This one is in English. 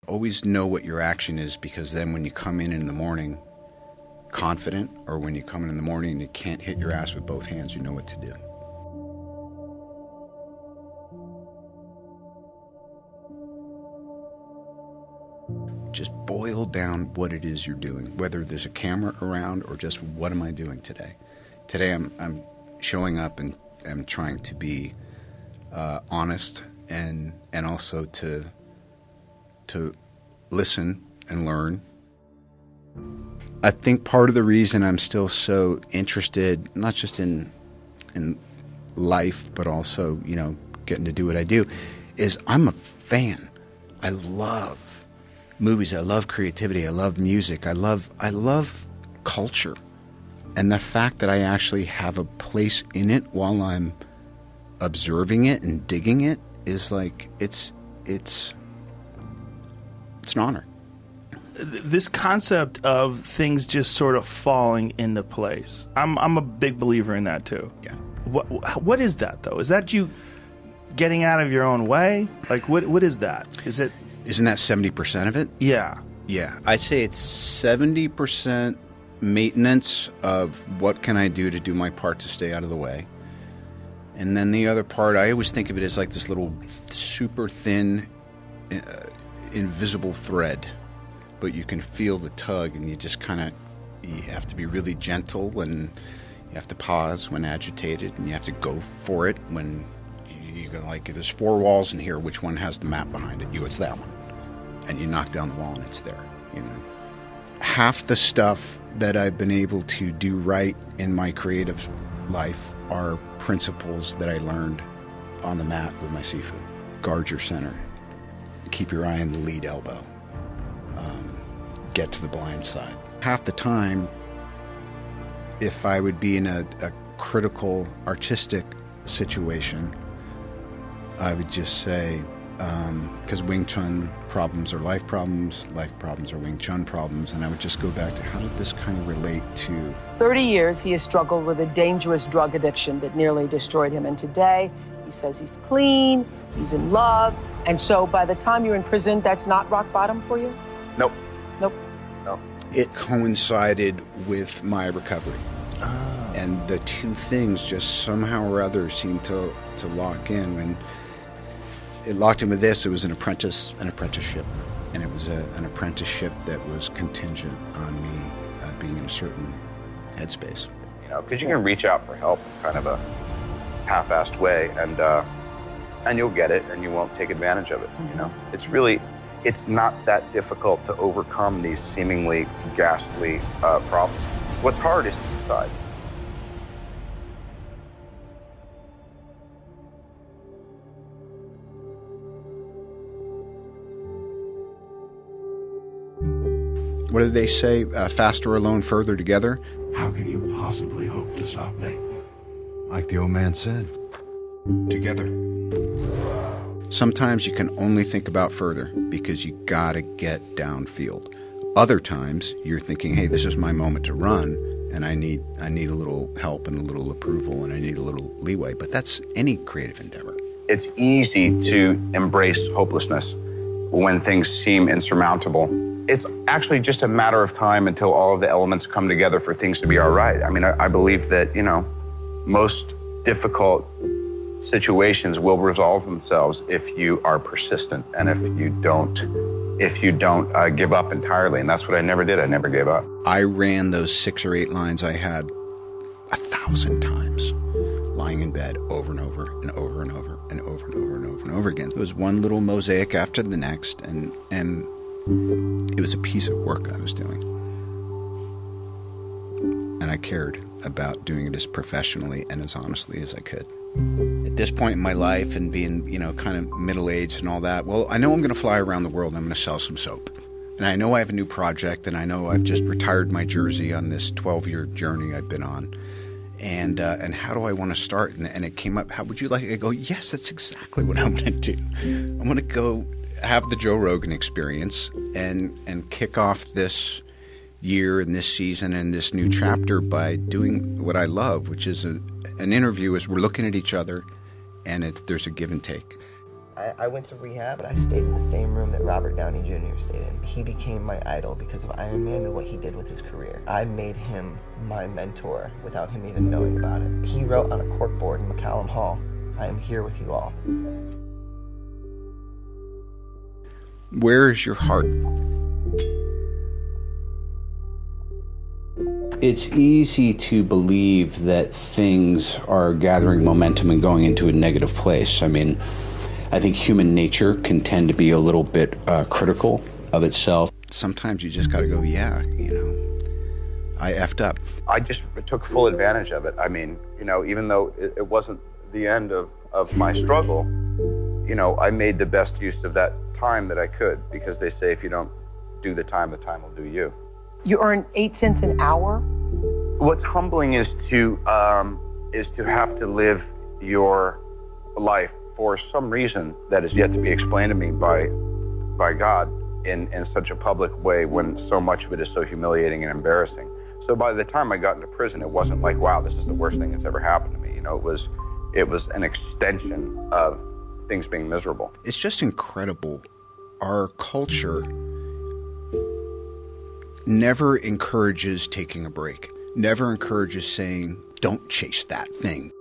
Always know what your action is, because then when you come in the morning confident, or when you come in the morning and you can't hit your ass with both hands, you know what to do. Just boil down what it is you're doing, whether there's a camera around or just what am I doing today. Today I'm showing up and I'm trying to be honest and also to listen and learn. I think part of the reason I'm still so interested, not just in life, but also, you know, getting to do what I do, is I'm a fan. I love movies. I love creativity. I love music. I love culture. And the fact that I actually have a place in it while I'm observing it and digging it is like, it's an honor. This concept of things just sort of falling into place, I'm a big believer in that too. Yeah. What is that though? Is that you getting out of your own way? Like what is that? Isn't that 70% of it? Yeah. Yeah. I'd say it's 70% maintenance of what can I do to do my part to stay out of the way. And then the other part, I always think of it as like this little super thin, invisible thread. But you can feel the tug, and you just you have to be really gentle, and you have to pause when agitated, and you have to go for it when you go, like, there's 4 walls in here, which one has the map behind it? It's that one. And you knock down the wall and it's there, you know. Half the stuff that I've been able to do right in my creative life are principles that I learned on the mat with my seafood. Guard your center. Keep your eye on the lead elbow. Get to the blind side. Half the time, if I would be in a critical artistic situation, I would just say, because Wing Chun problems are life problems are Wing Chun problems, and I would just go back to how did this kind of relate to... 30 years he has struggled with a dangerous drug addiction that nearly destroyed him, and today he says he's clean, he's in love, and so by the time you're in prison, that's not rock bottom for you? Nope. Nope. No. It coincided with my recovery. Oh. And the two things just somehow or other seemed to lock in. When it locked in with this, it was an apprenticeship. And it was an apprenticeship that was contingent on me being in a certain headspace. You know, because you can reach out for help in kind of a half-assed way, and you'll get it, and you won't take advantage of it, you know? It's not that difficult to overcome these seemingly ghastly problems. What's hard is to decide. What do they say? Faster alone, further together? How can you possibly hope to stop me? Like the old man said. Together. Sometimes you can only think about further because you gotta get downfield. Other times you're thinking, hey, this is my moment to run, and I need a little help and a little approval, and I need a little leeway. But that's any creative endeavor. It's easy to embrace hopelessness when things seem insurmountable. It's actually just a matter of time until all of the elements come together for things to be all right. I mean, I believe that, you know, most difficult situations will resolve themselves if you are persistent and if you don't give up entirely. And that's what I never did. I never gave up. I ran those 6 or 8 lines I had 1,000 times, lying in bed over and over and over and over and over and over and over and over again. It was one little mosaic after the next, and it was a piece of work I was doing. And I cared about doing it as professionally and as honestly as I could. At this point in my life and being, you know, kind of middle-aged and all that, well, I know I'm going to fly around the world and I'm going to sell some soap. And I know I have a new project, and I know I've just retired my jersey on this 12-year journey I've been on. And how do I want to start? And it came up, how would you like it? I go, yes, that's exactly what I'm going to do. I'm going to go have the Joe Rogan experience and kick off this year and this season and this new chapter by doing what I love, which is an interview as we're looking at each other, and there's a give and take. I went to rehab, but I stayed in the same room that Robert Downey Jr. stayed in. He became my idol because of Iron Man and what he did with his career. I made him my mentor without him even knowing about it. He wrote on a corkboard in McCallum Hall, "I am here with you all." Where is your heart? It's easy to believe that things are gathering momentum and going into a negative place. I mean, I think human nature can tend to be a little bit critical of itself. Sometimes you just got to go, yeah, I effed up. I just took full advantage of it. I mean, even though it wasn't the end of my struggle, I made the best use of that time that I could, because they say if you don't do the time will do you. You earn 8 cents an hour? What's humbling is to have to live your life for some reason that is yet to be explained to me by God in such a public way, when so much of it is so humiliating and embarrassing. So by the time I got into prison, it wasn't like, wow, this is the worst thing that's ever happened to me. It was an extension of things being miserable. It's just incredible. Our culture never encourages taking a break, never encourages saying, don't chase that thing.